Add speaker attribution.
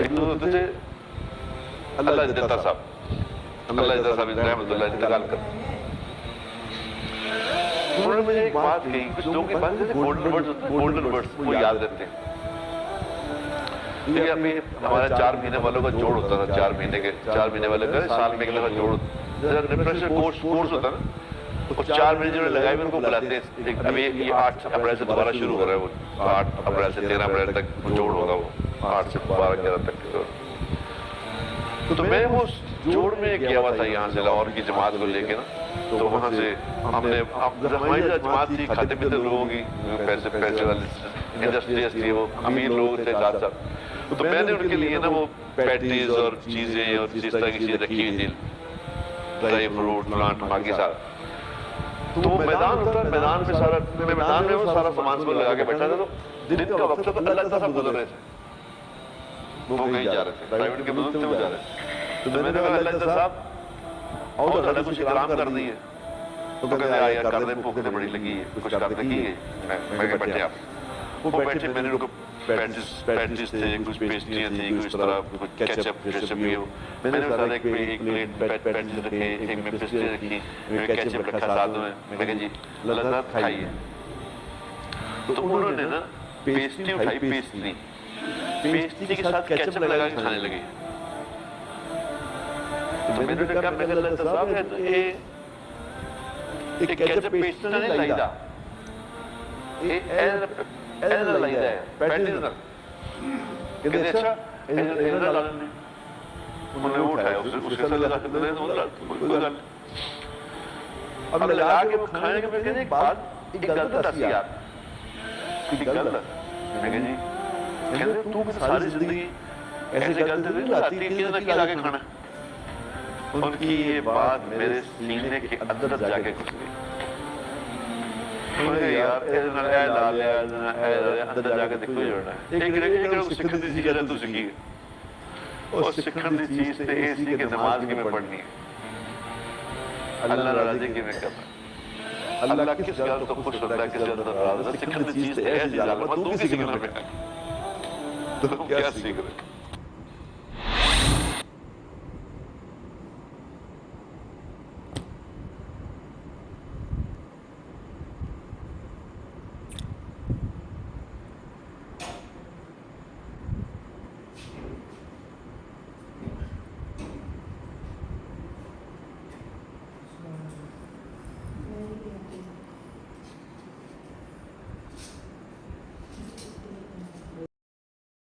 Speaker 1: एक तो होते थे अल्लाह जद्दा साहब, अल्लाह जद्दा साहब रहमतुल्लाह इंतकाल कर। उन्होंने मुझे एक बात कही, कुछ लोगों की बात जैसे गोल्डन वर्ड्स वो याद रहते हैं। देखिए अभी हमारे 4 महीने वालों का जोड़ होता था, 4 महीने वाले का साल में एक दफा जोड़, रिफ्रेशर कोर्स होता है ना, तो 4 महीने जिन्होंने लगाए हुए उनको बुलाते हैं। अभी ये 8 अप्रैल से दोबारा शुरू हो रहा है, वो 8 अप्रैल से 13 अप्रैल तक वो जोड़ होगा, वो 8 से 12-11 तक। तो मैं वो जोड़ में गया हुआ था यहाँ से लाहौर की जमात को लेके ना, तो वहाँ से हमने हमारी जमात थी खाते पीते लोगों की, पैसे वाले इंडस्ट्री, वो अमीर लोग थे साथ साथ। तो मैंने उनके लिए ना वो पैटीज और चीजें और जिस तरह की चीजें रखी हुई थी, ड्राई फ्रूट प्लांट बाकी सारा। तो मैदान होता है, मैदान में वो सारा सामान को लगा के बैठा था। तो दिन का वक्त था, अल्लाह साहब गुजर रहे थे, वो कहीं जा रहे थे, प्राइवेट के बुजुर्ग थे वो जा रहे थे। तो मैंने कहा अल्लाह साहब और ज़्यादा कुछ इंतजाम कर दिए, तो कहते आया कर दे, भूख तो बड़ी लगी है, कुछ कर दे की है। मैं बैठे आप, वो बैठे, मैंने उनको पैटीज थे, कुछ पेस्ट्रियाँ थी, कुछ तरह कुछ केचप ये वो, मैंने सारे एक प्लेट पैटीज रखे, एक में पेस्ट्री रखी, केचप रखा साथ में। मैं कहा जी लज़्ज़त खाइए। तो उन्होंने ना पेस्ट्री उठाई, पेस्ट्री के साथ केचप लगा के खाने लगे। तो मैंने कहा मैं लज़्ज़त साहब है तो ये एक केचप पेस्ट्री नहीं लाइदा, ये ऐसा लाइदा है पैटीज ना, कहते अच्छा ऐसा डालने। उन्होंने उठाया, उसके साथ लगा के दे दो, कोई गल। अब लगा के वो खाने के बाद कहते एक बात, एक गल तो दस यार, एक गल मैं कहा जी, कहते तू सारी जिंदगी ऐसे गलते नहीं लाती कि ना कि लाके खाना। उनकी ये बात मेरे सीने के अंदर जाके घुस गई। यार अंदर जाके देखो जोड़ना है, एक सिखन दी चीज तू सीखी, और सिखन दी चीज ते ऐसी कि नमाज की में पढ़नी है, अल्लाह राजी की में करना। अल्लाह किस गल तो खुश होता है, किस गल तो नाराज होता है। सिखन दी चीज ऐसी जालम तू की सीखना है, तो क्या सीख रहे।